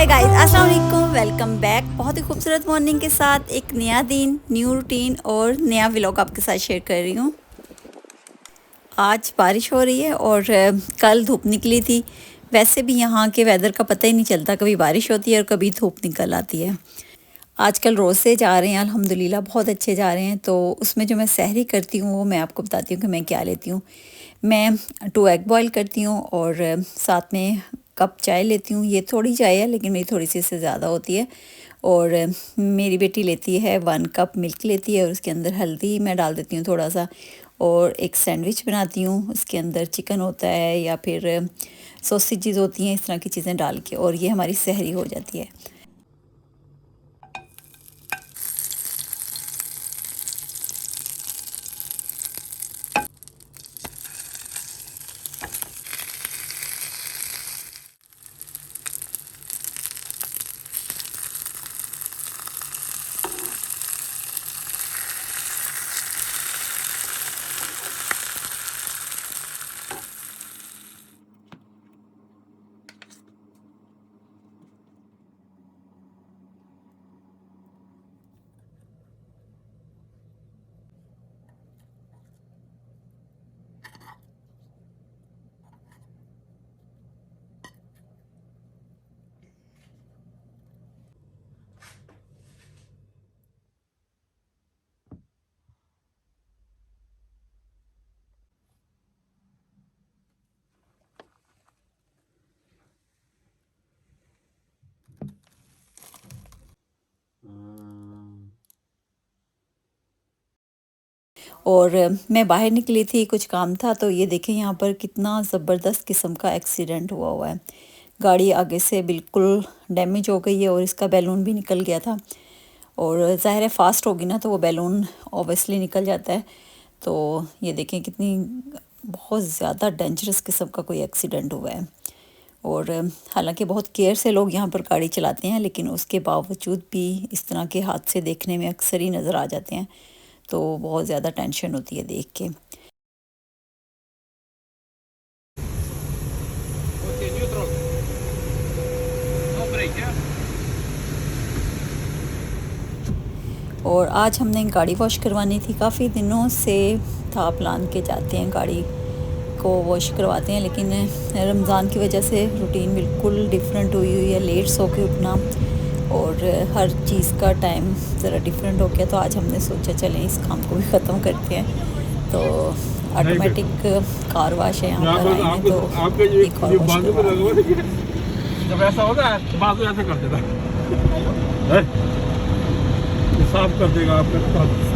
Hi guys, अस्सलाम वालेकुम। Welcome back. बहुत ही खूबसूरत मॉर्निंग के साथ एक नया दिन, न्यू रूटीन और नया व्लॉग आपके साथ शेयर कर रही हूँ। आज बारिश हो रही है और कल धूप निकली थी। वैसे भी यहाँ के वेदर का पता ही नहीं चलता, कभी बारिश होती है और कभी धूप निकल आती है। आजकल रोज़े जा रहे हैं, अल्हम्दुलिल्लाह बहुत अच्छे जा रहे हैं। तो उसमें जो मैं सहरी करती हूँ वो मैं आपको बताती हूँ कि मैं क्या लेती हूँ। मैं 2 एग बॉयल करती हूँ और साथ में कप चाय लेती हूँ। ये थोड़ी चाय है लेकिन मेरी थोड़ी सी इससे ज़्यादा होती है। और मेरी बेटी लेती है 1 कप मिल्क लेती है और उसके अंदर हल्दी मैं डाल देती हूँ थोड़ा सा। और एक सैंडविच बनाती हूँ, उसके अंदर चिकन होता है या फिर सॉसेजेस होती हैं, इस तरह की चीज़ें डाल के, और ये हमारी सहरी हो जाती है। और मैं बाहर निकली थी, कुछ काम था, तो ये देखें यहाँ पर कितना ज़बरदस्त किस्म का एक्सीडेंट हुआ हुआ है। गाड़ी आगे से बिल्कुल डैमेज हो गई है और इसका बैलून भी निकल गया था। और ज़ाहिर है फास्ट होगी ना तो वो बैलून ऑब्वियसली निकल जाता है। तो ये देखें कितनी बहुत ज़्यादा डेंजरस किस्म का कोई एक्सीडेंट हुआ है। और हालांकि बहुत केयर से लोग यहाँ पर गाड़ी चलाते हैं, लेकिन उसके बावजूद भी इस तरह के हादसे देखने में अक्सर ही नज़र आ जाते हैं। तो बहुत ज़्यादा टेंशन होती है देख के। और आज हमने गाड़ी वॉश करवानी थी, काफ़ी दिनों से था प्लान के जाते हैं गाड़ी को वॉश करवाते हैं, लेकिन रमज़ान की वजह से रूटीन बिल्कुल डिफरेंट हुई है। लेट सो के उठना और हर चीज़ का टाइम ज़रा डिफरेंट हो गया, तो आज हमने सोचा चलें इस काम को भी ख़त्म करते हैं। तो ऑटोमेटिक कार वाश है यहाँ पर आए हैं, तो एक और वॉश करवा जब ऐसा होगा तो बाजू ऐसे कर देता साफ कर देगा आपका।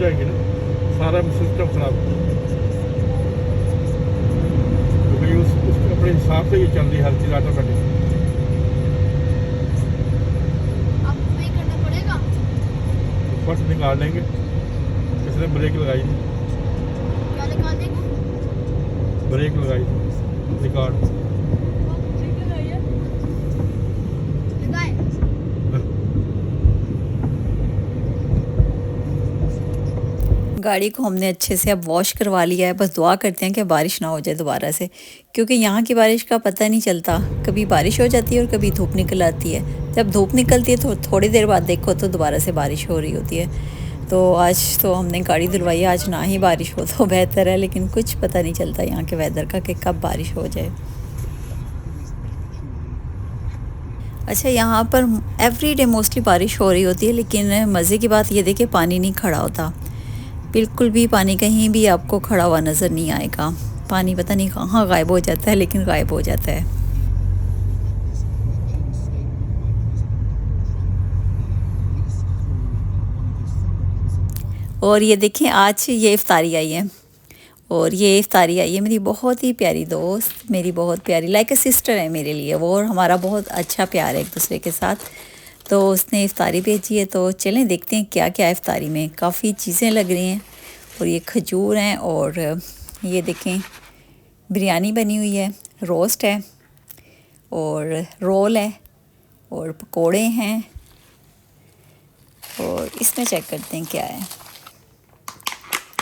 जाएगी ना, सारा सिस्टम खराब, क्योंकि उस अपने हिसाब से ये चल रही है हर चीज़ ऑटोमेटिक। आपको पे करना पड़ेगा। फर्स्ट निकाल लेंगे, किसने ब्रेक लगाई थी, क्या निकाल देंगे? ब्रेक लगाई थी, रिकॉर्ड। लगाए। गाड़ी को हमने अच्छे से अब वॉश करवा लिया है, बस दुआ करते हैं कि बारिश ना हो जाए दोबारा से, क्योंकि यहाँ की बारिश का पता नहीं चलता, कभी बारिश हो जाती है और कभी धूप निकल आती है। जब धूप निकलती है तो थोड़ी देर बाद देखो तो दोबारा से बारिश हो रही होती है। तो आज तो हमने गाड़ी धुलवाई है, आज ना ही बारिश हो तो बेहतर है, लेकिन कुछ पता नहीं चलता यहाँ के वेदर का कि कब बारिश हो जाए। अच्छा, यहाँ पर एवरीडे मोस्टली बारिश हो रही होती है, लेकिन मज़े की बात ये देखिए पानी नहीं खड़ा होता, बिल्कुल भी पानी कहीं भी आपको खड़ा हुआ नज़र नहीं आएगा। पानी पता नहीं कहाँ गायब हो जाता है, लेकिन गायब हो जाता है। और ये देखें, आज ये इफ्तारी आई है, और ये इफ्तारी आई है मेरी बहुत ही प्यारी दोस्त, मेरी बहुत प्यारी लाइक ए सिस्टर है मेरे लिए वो, और हमारा बहुत अच्छा प्यार है एक दूसरे के साथ। तो उसने इफ्तारी भेजी है, तो चलें देखते हैं क्या क्या इफ्तारी में। काफ़ी चीज़ें लग रही हैं, और ये खजूर हैं, और ये देखें बिरयानी बनी हुई है, रोस्ट है, और रोल है, और पकोड़े हैं, और इसमें चेक करते हैं क्या है।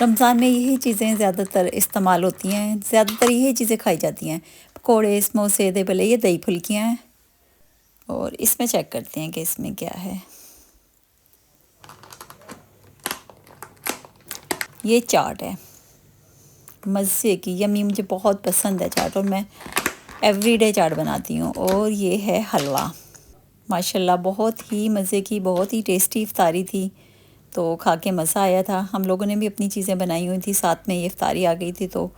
रमज़ान में यही चीज़ें ज़्यादातर इस्तेमाल होती हैं, ज़्यादातर यही चीज़ें खाई जाती हैं, पकोड़े, समोसे, दे भले, ये दही फुल्कियाँ हैं। और इसमें चेक करते हैं कि इसमें क्या है। ये चाट है, मज़े की, यम्मी, मुझे बहुत पसंद है चाट, और मैं एवरीडे चाट बनाती हूँ। और ये है हलवा, माशाल्लाह बहुत ही मज़े की, बहुत ही टेस्टी इफ्तारी थी, तो खा के मज़ा आया था। हम लोगों ने भी अपनी चीज़ें बनाई हुई थी, साथ में ये इफ्तारी आ गई थी, तो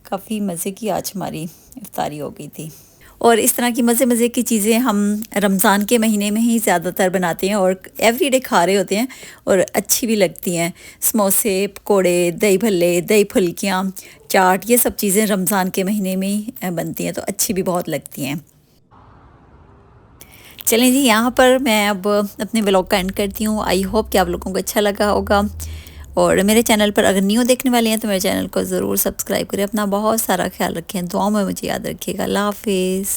काफ़ी मज़े की आज हमारी इफ्तारी हो गई थी। और इस तरह की मज़े की चीज़ें हम रमज़ान के महीने में ही ज़्यादातर बनाते हैं, और एवरीडे खा रहे होते हैं, और अच्छी भी लगती हैं। समोसे, पकोड़े, दही भल्ले, दही फुल्कियाँ, चाट, ये सब चीज़ें रमज़ान के महीने में ही बनती हैं, तो अच्छी भी बहुत लगती हैं। चलें जी, यहाँ पर मैं अब अपने व्लॉग का एंड करती हूँ। आई होप कि आप लोगों को अच्छा लगा होगा, और मेरे चैनल पर अगर न्यू देखने वाले हैं तो मेरे चैनल को ज़रूर सब्सक्राइब करें। अपना बहुत सारा ख्याल रखें, दुआओं में मुझे याद रखिएगा। अल्लाह हाफिज़।